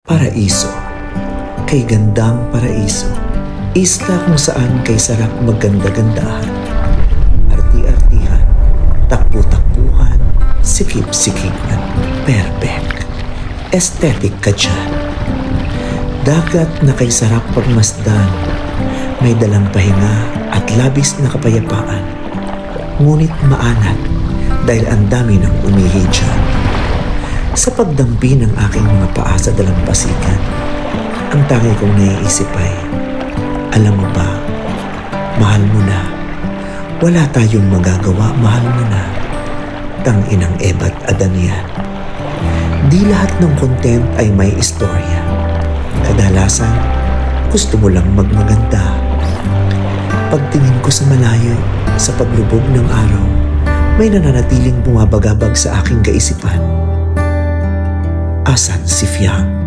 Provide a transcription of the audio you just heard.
Paraiso, kay gandang paraiso, isla kung saan kay sarap magganda-gandahan, arti-artihan, takbo-takbuhan, sikip-sikipan, perfect, aesthetic ka dyan. Dagat na kay sarap pagmasdan, may dalang pahinga at labis na kapayapaan, ngunit maanat dahil ang dami ng umihi dyan. Sa pagdampi ng aking mga paa sa dalampasigan, ang tangi kong naiisip ay, alam mo ba, mahal mo na. Wala tayong magagawa, mahal mo na. Tanginang Eba't Adan yan. Di lahat ng content ay may istorya. Kadalasan, gusto mo lang magmaganda. Pagtingin ko sa malayo, sa paglubog ng araw, may nananatiling bumabagabag sa aking kaisipan. Asan si Fiang?